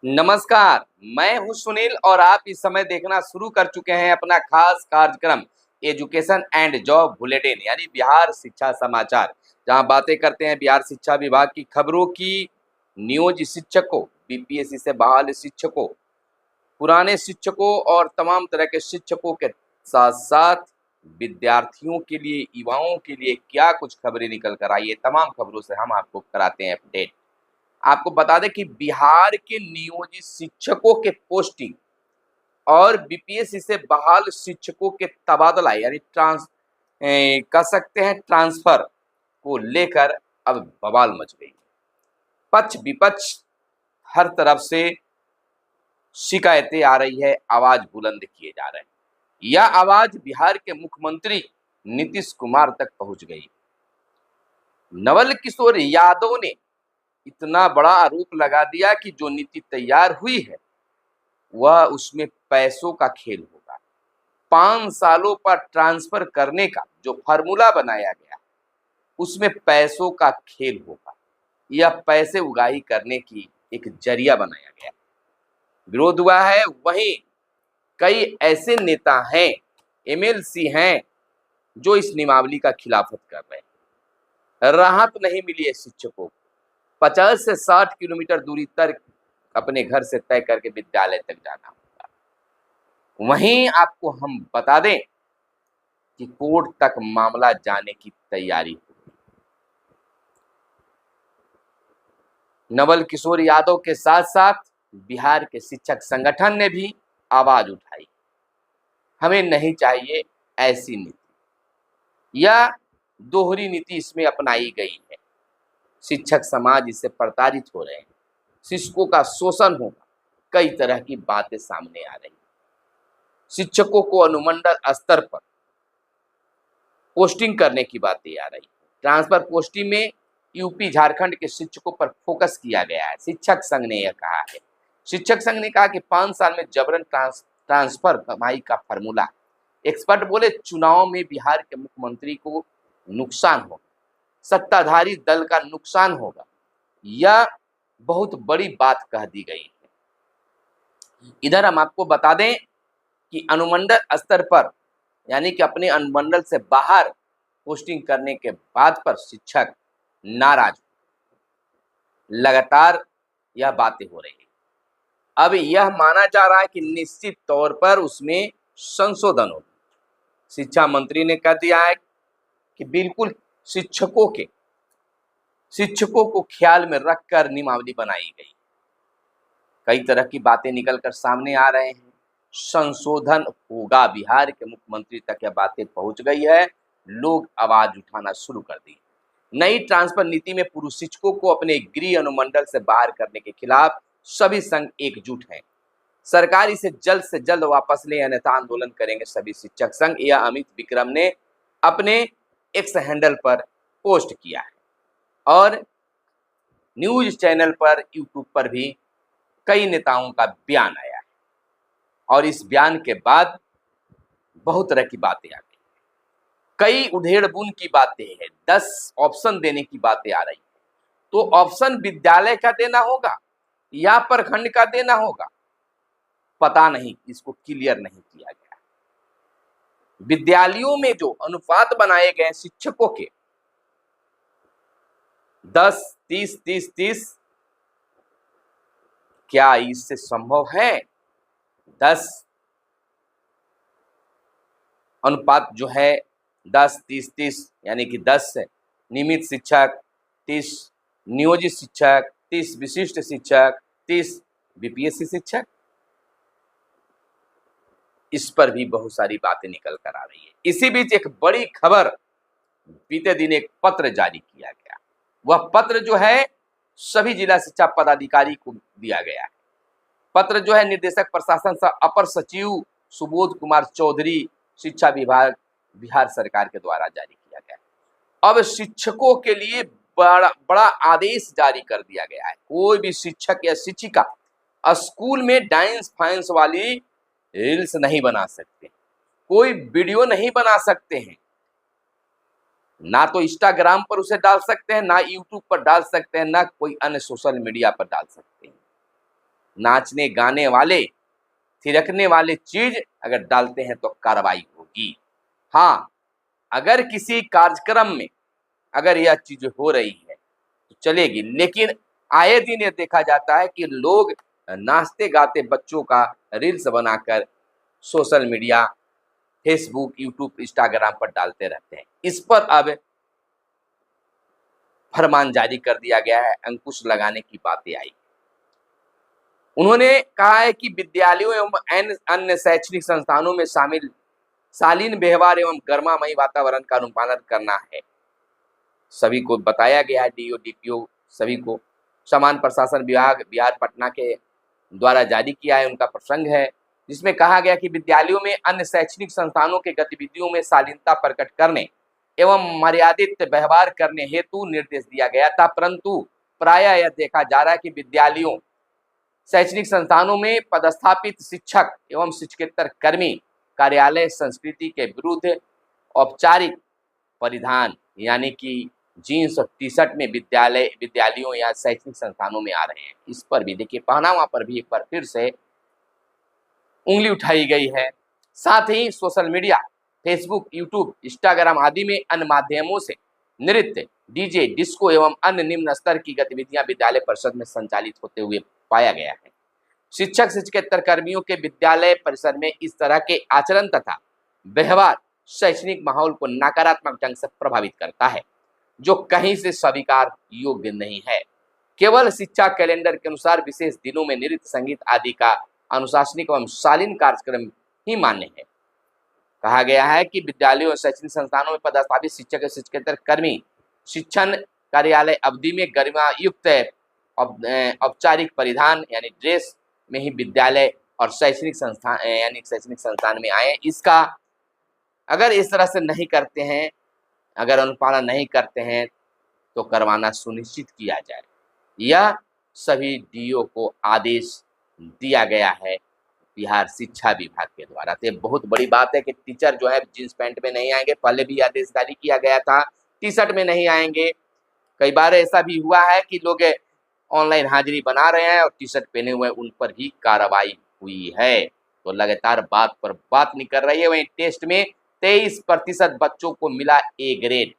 नमस्कार, मैं हूं सुनील और आप इस समय देखना शुरू कर चुके हैं अपना खास कार्यक्रम एजुकेशन एंड जॉब बुलेटिन यानी बिहार शिक्षा समाचार, जहां बातें करते हैं बिहार शिक्षा विभाग की खबरों की। नियोजित शिक्षकों, बीपीएससी से बहाल शिक्षकों, पुराने शिक्षकों और तमाम तरह के शिक्षकों के साथ साथ विद्यार्थियों के लिए, युवाओं के लिए क्या कुछ खबरें निकल कर आई है, तमाम खबरों से हम आपको कराते हैं अपडेट। आपको बता दें कि बिहार के नियोजित शिक्षकों के पोस्टिंग और बीपीएससी से बहाल शिक्षकों के तबादला यानी कह सकते हैं ट्रांसफर को लेकर अब बवाल मच गई। पक्ष विपक्ष हर तरफ से शिकायतें आ रही है, आवाज बुलंद किए जा रहे हैं। यह आवाज बिहार के मुख्यमंत्री नीतीश कुमार तक पहुंच गई। नवल किशोर यादव ने इतना बड़ा आरोप लगा दिया कि जो नीति तैयार हुई है वह उसमें पैसों का खेल होगा। 5 सालों पर ट्रांसफर करने का जो फार्मूला बनाया गया उसमें पैसों का खेल होगा। यह पैसे उगाही करने की एक जरिया बनाया गया। विरोध हुआ है। वहीं कई ऐसे नेता हैं, एमएलसी हैं जो इस नियमावली का खिलाफत कर रहे हैं। राहत नहीं मिली है शिक्षकों को। 50 से 60 किलोमीटर दूरी तक अपने घर से तय करके विद्यालय तक जाना होगा। वहीं आपको हम बता दें कि कोर्ट तक मामला जाने की तैयारी हो। नवल किशोर यादव के साथ साथ बिहार के शिक्षक संगठन ने भी आवाज उठाई। हमें नहीं चाहिए ऐसी नीति या दोहरी नीति इसमें अपनाई गई है। शिक्षक समाज इससे प्रताड़ित हो रहे हैं, शिक्षकों का शोषण होगा, कई तरह की बातें सामने आ रही हैं। शिक्षकों को अनुमंडल स्तर पर पोस्टिंग करने की बातें आ रही है। ट्रांसफर पोस्टिंग में यूपी झारखंड के शिक्षकों पर फोकस किया गया है। शिक्षक संघ ने यह कहा है। शिक्षक संघ ने कहा कि 5 साल में जबरन ट्रांसफर कमाई का फार्मूला। एक्सपर्ट बोले चुनाव में बिहार के मुख्यमंत्री को नुकसान होगा, सत्ताधारी दल का नुकसान होगा। यह बहुत बड़ी बात कह दी गई है। इधर हम आपको बता दें कि अनुमंडल स्तर पर यानी कि अपने अनुमंडल से बाहर पोस्टिंग करने के बाद पर शिक्षक नाराज, लगातार यह बातें हो रही है। अब यह माना जा रहा है कि निश्चित तौर पर उसमें संशोधन होगा। शिक्षा मंत्री ने कह दिया है कि बिल्कुल शिक्षकों को ख्याल में रखकर नियमावली बनाई गई। कई तरह की बातें निकलकर सामने आ रहे हैं। संशोधन होगा। बिहार के मुख्यमंत्री तक यह बातें पहुंच गई है। लोग आवाज उठाना शुरू कर दी। नई ट्रांसफर नीति में पूर्व शिक्षकों को अपने गृह अनुमंडल से बाहर करने के खिलाफ सभी संघ एकजुट हैं। सरकार इसे जल्द से जल्द वापस ले, अन्यथा आंदोलन करेंगे सभी शिक्षक संघ। यह अमित विक्रम ने अपने एक्स हैंडल पर पोस्ट किया है और न्यूज चैनल पर, यूट्यूब पर भी कई नेताओं का बयान आया है और इस बयान के बाद बहुत तरह की बातें आ गई। कई उधेड़-बुन की बातें हैं, 10 ऑप्शन देने की बातें आ रही है। तो ऑप्शन विद्यालय का देना होगा या प्रखंड का देना होगा, पता नहीं, इसको क्लियर नहीं किया गया। विद्यालयों में जो अनुपात बनाए गए शिक्षकों के 10, 30, 30, 30, क्या इससे संभव है? 10 अनुपात जो है 10, 30, 30 यानी कि 10 नियमित शिक्षक, 30 नियोजित शिक्षक, 30 विशिष्ट शिक्षक, 30 बीपीएससी शिक्षक। इस पर भी बहुत सारी बातें निकल कर आ रही है। इसी बीच एक बड़ी खबर, बीते दिन एक पत्र जारी किया गया। वह पत्र जो है सभी जिला शिक्षा पदाधिकारी को दिया गया है। पत्र जो है निर्देशक प्रशासन सह अपर सचिव सुबोध कुमार चौधरी, शिक्षा विभाग, बिहार सरकार के द्वारा जारी किया गया। अब शिक्षकों के लिए बड़ा आदेश जारी कर दिया गया है। कोई भी शिक्षक या शिक्षिका स्कूल में डांस फांस वाली रील्स नहीं बना सकते, कोई वीडियो नहीं बना सकते हैं, ना तो इंस्टाग्राम पर उसे डाल सकते हैं, ना यूट्यूब पर डाल सकते हैं, ना कोई अन्य सोशल मीडिया पर डाल सकते हैं। नाचने गाने वाले, थिरकने वाले चीज अगर डालते हैं तो कार्रवाई होगी। हाँ, अगर किसी कार्यक्रम में अगर यह चीज हो रही है तो चलेगी, लेकिन आए दिन ये देखा जाता है कि लोग नाचते गाते बच्चों का रील्स बनाकर social media, Facebook, YouTube, Instagram पर डालते रहते हैं। इस पर अब फरमान जारी कर दिया गया है, अंकुश लगाने की बातें आई। उन्होंने कहा है कि विद्यालयों एवं अन्य शैक्षणिक संस्थानों में शामिल शालीन व्यवहार एवं गर्मामयी वातावरण का अनुपालन करना है। सभी को बताया गया है, डीओ डीपीओ सभी को। सामान्य प्रशासन विभाग बिहार पटना के द्वारा जारी किया है, उनका प्रसंग है, जिसमें कहा गया कि विद्यालयों में अन्य शैक्षणिक संस्थानों के गतिविधियों में शालीनता प्रकट करने एवं मर्यादित व्यवहार करने हेतु निर्देश दिया गया था, परंतु प्रायः यह देखा जा रहा है कि विद्यालयों, शैक्षणिक संस्थानों में पदस्थापित शिक्षक एवं शिक्षकेतर कर्मी कार्यालय संस्कृति के विरुद्ध औपचारिक परिधान यानी कि जीन्स और टी शर्ट में विद्यालयों या शैक्षणिक संस्थानों में आ रहे हैं। इस पर भी देखिए, पहनावा पर भी एक बार फिर से उंगली उठाई गई है। साथ ही social media, Facebook, YouTube, Instagram आदि में अन्य माध्यमों से नृत्य, डीजे, डिस्को एवं अन्य निम्न स्तर की गतिविधियां विद्यालय परिषद में संचालित होते हुए पाया गया है। शिक्षक शिक्षकेतर कर्मियों के विद्यालय परिसर में इस तरह के आचरण तथा व्यवहार शैक्षणिक माहौल को नकारात्मक ढंग से प्रभावित करता है, जो कहीं से स्वीकार योग्य नहीं है। केवल शिक्षा कैलेंडर के अनुसार विशेष दिनों में नृत्य, संगीत आदि का अनुशासनिक एवं शालीन कार्यक्रम ही मान्य है। कहा गया है कि विद्यालयों और शैक्षणिक संस्थानों में पदस्थापित शिक्षक और शिक्षकेतर कर्मी शिक्षण कार्यालय अवधि में गरिमायुक्त औपचारिक परिधान यानी ड्रेस में ही विद्यालय और शैक्षणिक संस्थान यानी शैक्षणिक संस्थान में आए। इसका अगर इस तरह से नहीं करते हैं, अगर अनुपालन नहीं करते हैं तो करवाना सुनिश्चित किया जाए। यह सभी डीओ को आदेश दिया गया है बिहार शिक्षा विभाग के द्वारा। तो बहुत बड़ी बात है कि टीचर जो है जींस पैंट में नहीं आएंगे, पहले भी आदेश जारी किया गया था, टी शर्ट में नहीं आएंगे। कई बार ऐसा भी हुआ है कि लोग ऑनलाइन हाजिरी बना रहे हैं और टी शर्ट पहने हुए, उन पर भी कार्रवाई हुई है। तो लगातार बात पर बात नहीं कर रही है। वहीं टेस्ट में 23% बच्चों को मिला ए ग्रेड।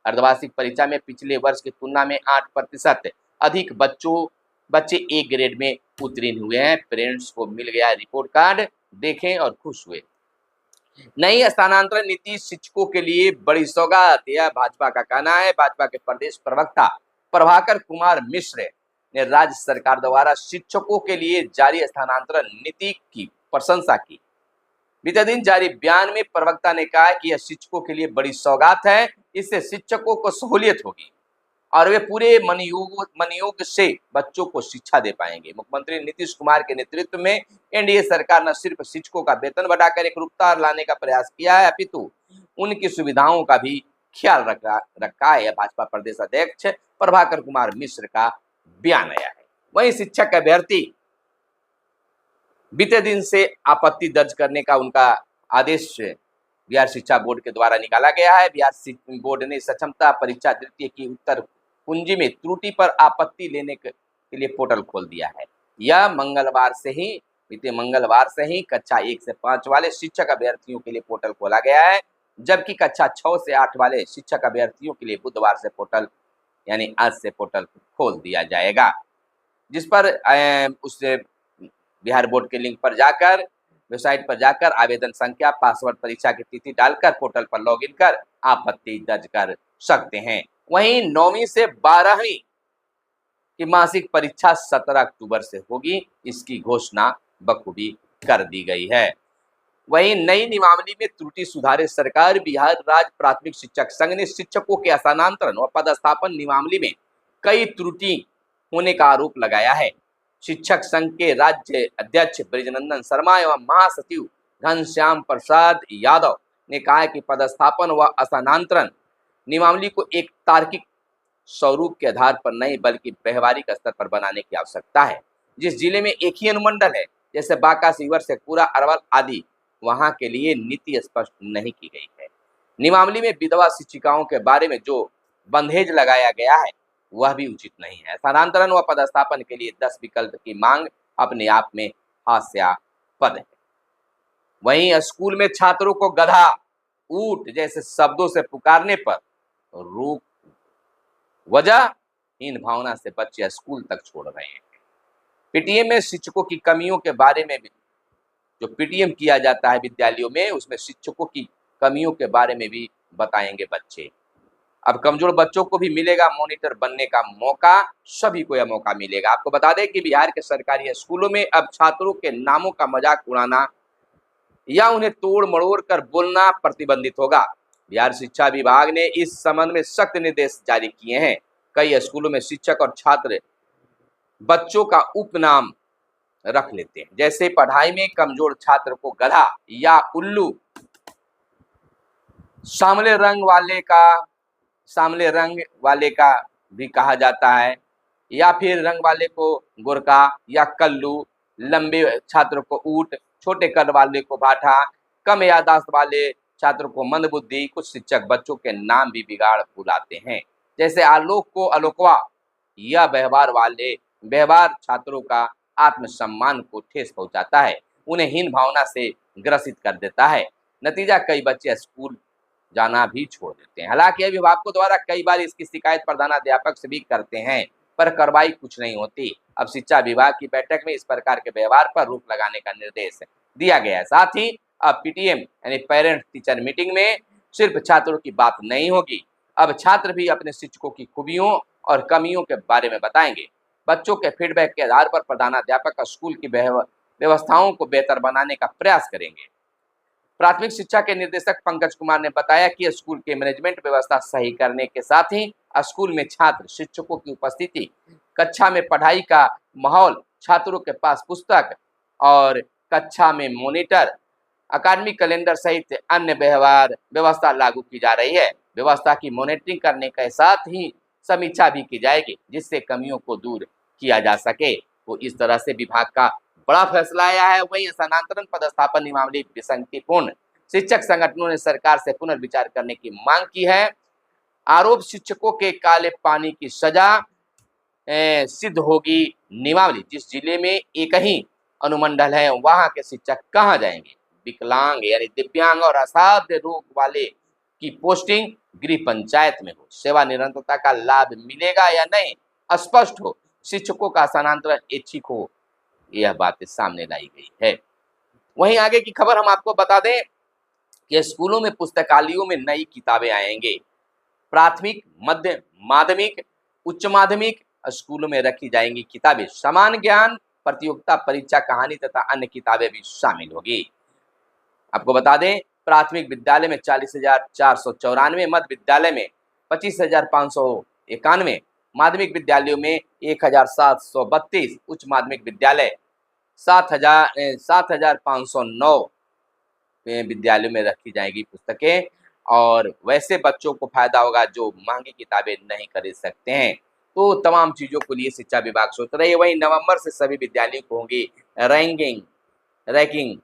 अर्धवार्षिक परीक्षा में पिछले वर्ष की तुलना में 8% अधिक बच्चे ए ग्रेड में उत्तीर्ण हुए हैं। पेरेंट्स को मिल गया रिपोर्ट कार्ड, देखें और खुश हुए। नई स्थानांतरण नीति शिक्षकों के लिए बड़ी सौगात, यह भाजपा का कहना है। भाजपा के प्रदेश प्रवक्ता प्रभाकर कुमार मिश्र ने राज्य सरकार द्वारा शिक्षकों के लिए जारी स्थानांतरण नीति की प्रशंसा की। बीते दिन जारी बयान में प्रवक्ता ने कहा कि यह शिक्षकों के लिए बड़ी सौगात है, इससे शिक्षकों को सहूलियत होगी और वे पूरे मनोयोग से बच्चों को शिक्षा दे पाएंगे। मुख्यमंत्री नीतीश कुमार के नेतृत्व में एनडीए सरकार न सिर्फ शिक्षकों का वेतन बढ़ाकर एक रूपता लाने का प्रयास किया है, अपितु उनकी सुविधाओं का भी ख्याल रखा है। भाजपा प्रदेश अध्यक्ष प्रभाकर कुमार मिश्र का बयान आया है। वहीं शिक्षक अभ्यर्थी बीते दिन से आपत्ति दर्ज करने का उनका आदेश बिहार शिक्षा बोर्ड के द्वारा निकाला गया है। बिहार बोर्ड ने सक्षमता परीक्षा द्वितीय की उत्तर कुंजी में त्रुटि पर आपत्ति लेने के लिए पोर्टल खोल दिया है। यह बीते मंगलवार से ही कक्षा 1 से 5 वाले शिक्षक अभ्यर्थियों के लिए पोर्टल खोला गया है, जबकि कक्षा 6 से 8 वाले शिक्षक अभ्यर्थियों के लिए बुधवार से पोर्टल यानी आज से पोर्टल खोल दिया जाएगा, जिस पर उससे बिहार बोर्ड के लिंक पर जाकर, वेबसाइट पर जाकर आवेदन संख्या, पासवर्ड, परीक्षा की तिथि डालकर पोर्टल पर लॉगिन कर आपत्ति दर्ज कर सकते हैं। वहीं 9वीं से 12वीं की मासिक परीक्षा 17 अक्टूबर से होगी, इसकी घोषणा बखूबी कर दी गई है। वहीं नई नियमावली में त्रुटि सुधारे सरकार। बिहार राज्य प्राथमिक शिक्षक संघ ने शिक्षकों के स्थानांतरण और पदस्थापन नियमावली में कई त्रुटि होने का आरोप लगाया है। शिक्षक संघ के राज्य अध्यक्ष ब्रिजनंदन शर्मा एवं महासचिव घनश्याम प्रसाद यादव ने कहा है कि पदस्थापन व स्थानांतरण नियमावली को एक तार्किक स्वरूप के आधार पर नहीं बल्कि व्यवहारिक स्तर पर बनाने की आवश्यकता है। जिस जिले में एक ही अनुमंडल है, जैसे बांका, सीवर, शेखपुरा, अरवल आदि, वहां के लिए नीति स्पष्ट नहीं की गई है। नियमावली में विधवा शिक्षिकाओं के बारे में जो बंधेज लगाया गया है वह भी उचित नहीं है। स्थानांतरण व पदस्थापन के लिए 10 विकल्प की मांग अपने आप में हास्यास्पद है। वहीं स्कूल में छात्रों को गधा, ऊंट जैसे शब्दों से पुकारने पर रोक, वजह हीन भावना से बच्चे स्कूल तक छोड़ रहे हैं। पीटीएम में शिक्षकों की कमियों के बारे में भी, जो पीटीएम किया जाता है विद्यालयों में, उसमें शिक्षकों की कमियों के बारे में भी बताएंगे बच्चे। अब कमजोर बच्चों को भी मिलेगा मॉनिटर बनने का मौका, सभी को यह मौका मिलेगा। आपको बता दें कि बिहार के सरकारी स्कूलों में अब छात्रों के नामों का मजाक उड़ाना या उन्हें तोड़ मरोड़ कर बोलना प्रतिबंधित होगा। बिहार शिक्षा विभाग ने इस संबंध में सख्त निर्देश जारी किए हैं। कई स्कूलों में शिक्षक और छात्र बच्चों का उपनाम रख लेते हैं, जैसे पढ़ाई में कमजोर छात्र को गधा या उल्लू, सांवले रंग वाले का भी कहा जाता है, या फिर रंग वाले को गोरका या कल्लू, लंबे छात्र को ऊंट, छोटे कद वाले को भाठा, कम याददाश्त वाले छात्र को मंदबुद्धि। कुछ शिक्षक बच्चों के नाम भी बिगाड़ बुलाते हैं, जैसे आलोक को अलोकवा। यह व्यवहार छात्रों का आत्मसम्मान को ठेस पहुंचाता है, उन्हें हीन भावना से ग्रसित कर देता है। नतीजा, कई बच्चे स्कूल जाना भी छोड़ देते हैं। हालांकि अभिभावकों द्वारा कई बार इसकी शिकायत प्रधानाध्यापक से भी करते हैं, पर कार्रवाई कुछ नहीं होती। अब शिक्षा विभाग की बैठक में इस प्रकार के व्यवहार पर रोक लगाने का निर्देश दिया गया है। साथ ही अब पीटीएम यानी पेरेंट टीचर मीटिंग में सिर्फ छात्रों की बात नहीं होगी, अब छात्र भी अपने शिक्षकों की खूबियों और कमियों के बारे में बताएंगे। बच्चों के फीडबैक के आधार पर प्रधानाध्यापक स्कूल की व्यवस्थाओं को बेहतर बनाने का प्रयास करेंगे। प्राथमिक शिक्षा के निदेशक पंकज कुमार ने बताया कि स्कूल के मैनेजमेंट व्यवस्था सही करने के साथ ही स्कूल में छात्र शिक्षकों की उपस्थिति, कक्षा में पढ़ाई का माहौल, छात्रों के पास पुस्तक और कक्षा में मॉनिटर, अकादमिक कैलेंडर सहित अन्य व्यवस्था लागू की जा रही है। व्यवस्था की मॉनिटरिंग करने के साथ ही समीक्षा भी की जाएगी, जिससे कमियों को दूर किया जा सके। तो इस तरह से विभाग का बड़ा फैसला आया है। वहीं स्थानांतरण पदस्थापन नियमावली विसंगतिपूर्ण, शिक्षक संगठनों ने सरकार से पुनर्विचार करने की मांग की है। आरोप, शिक्षकों के काले पानी की सजा सिद्ध होगी। नियमावली, जिस जिले में एक ही अनुमंडल है वहां के शिक्षक कहां जाएंगे। विकलांग यानी दिव्यांग और असाध्य रोग वाले की पोस्टिंग गृह पंचायत में हो। सेवा निरंतरता का लाभ मिलेगा या नहीं स्पष्ट हो। शिक्षकों का स्थानांतरण ऐच्छिक हो, यह बातें सामने लाई गई है। वहीं आगे की खबर हम आपको बता दें कि स्कूलों में पुस्तकालयों में नई किताबें आएंगे। प्राथमिक, मध्य माध्यमिक, उच्च माध्यमिक स्कूलों में रखी जाएंगी किताबें। समान ज्ञान, प्रतियोगिता परीक्षा, कहानी तथा अन्य किताबें भी शामिल होगी। आपको बता दें, प्राथमिक विद्यालय में 40,494, मध्य विद्यालय में 25,591, माध्यमिक विद्यालयों में 1,732, उच्च माध्यमिक विद्यालय 7,509 विद्यालयों में रखी जाएगी पुस्तकें। और वैसे बच्चों को फायदा होगा जो महंगी किताबें नहीं खरीद सकते हैं। तो तमाम चीजों के लिए शिक्षा विभाग सोच रही है। वहीं नवंबर से सभी विद्यालयों को होगी रैंकिंग।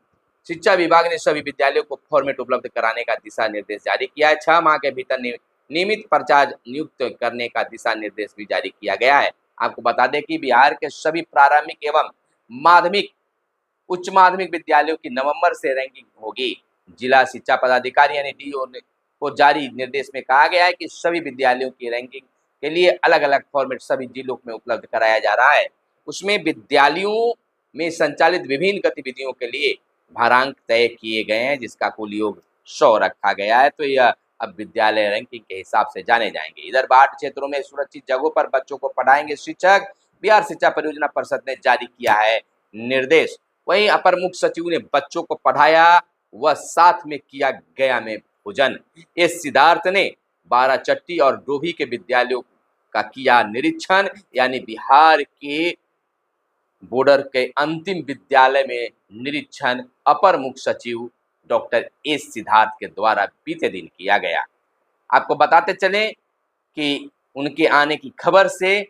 शिक्षा विभाग ने सभी विद्यालयों को फॉर्मेट उपलब्ध कराने का दिशा निर्देश जारी किया है। 6 माह के भीतर नियमित प्राचार्य नियुक्त करने का दिशा निर्देश भी जारी किया गया है। आपको बता दें कि बिहार के सभी प्रारंभिक एवं माध्यमिक, उच्च माध्यमिक विद्यालयों की नवंबर से रैंकिंग होगी। जिला शिक्षा पदाधिकारी यानी डीओ को जारी निर्देश में कहा गया है कि सभी विद्यालयों की रैंकिंग के लिए अलग अलग फॉर्मेट सभी जिलों में उपलब्ध कराया जा रहा है। उसमें विद्यालयों में संचालित विभिन्न गतिविधियों के लिए भारांक तय किए गए हैं, जिसका कुल योग 100 रखा गया है। तो यह अब विद्यालय रैंकिंग के हिसाब से जाने जाएंगे। इधर बाढ़ क्षेत्रों में सुरक्षित जगहों पर बच्चों को पढ़ाएंगे शिक्षक, बिहार शिक्षा परियोजना परिषद ने जारी किया है निर्देश। वहीं अपर मुख्य सचिव ने बच्चों को पढ़ाया व साथ में किया गया में भोजन। इस सिद्धार्थ ने बाराचट्टी और डोभी के विद्यालयों का किया निरीक्षण, यानी बिहार के बॉर्डर के अंतिम विद्यालय में निरीक्षण अपर मुख्य सचिव डॉक्टर एस सिद्धार्थ के द्वारा बीते दिन किया गया। आपको बताते चले कि उनके आने की खबर से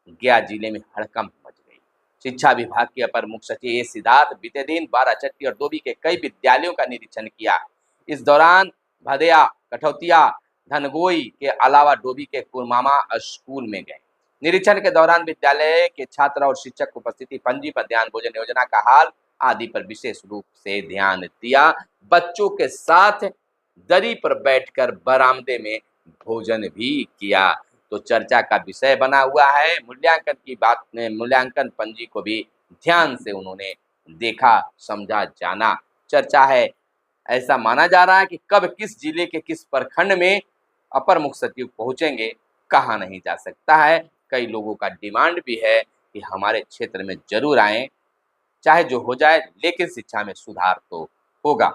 गया जिले में हड़कंप मच गई। शिक्षा विभाग के अपर मुख्य सचिव एस सिद्धार्थ बीते दिन बाराचट्टी और डोभी के कई विद्यालयों का निरीक्षण किया। इस दौरान भदैया, कठौतिया, धनगोई के अलावा डोभी के कुरमामा स्कूल में गए। निरीक्षण के दौरान विद्यालय के छात्र और शिक्षक की उपस्थिति, पंजी मध्याह्न भोजन योजना का हाल आदि पर विशेष रूप से ध्यान दिया। बच्चों के साथ दरी पर बैठकर बरामदे में भोजन भी किया। तो चर्चा का विषय बना हुआ है। मूल्यांकन की बात में मूल्यांकन पंजी को भी ध्यान से उन्होंने देखा, समझा, जाना। चर्चा है, ऐसा माना जा रहा है कि कब किस जिले के किस प्रखंड में अपर मुख्य सचिव पहुंचेंगे कहा नहीं जा सकता है। कई लोगों का डिमांड भी है कि हमारे क्षेत्र में जरूर आए, चाहे जो हो जाए, लेकिन शिक्षा में सुधार तो होगा।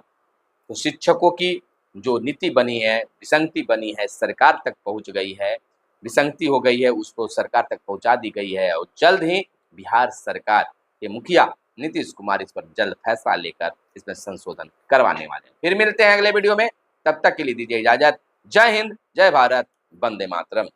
तो शिक्षकों की जो नीति बनी है, विसंगति बनी है, सरकार तक पहुंच गई है, विसंगति हो गई है, उसको सरकार तक पहुंचा दी गई है और जल्द ही बिहार सरकार के मुखिया नीतीश कुमार इस पर जल्द फैसला लेकर इसमें संशोधन करवाने वाले हैं। फिर मिलते हैं अगले वीडियो में, तब तक के लिए दीजिए इजाजत। जय हिंद, जय भारत, वंदे मातरम।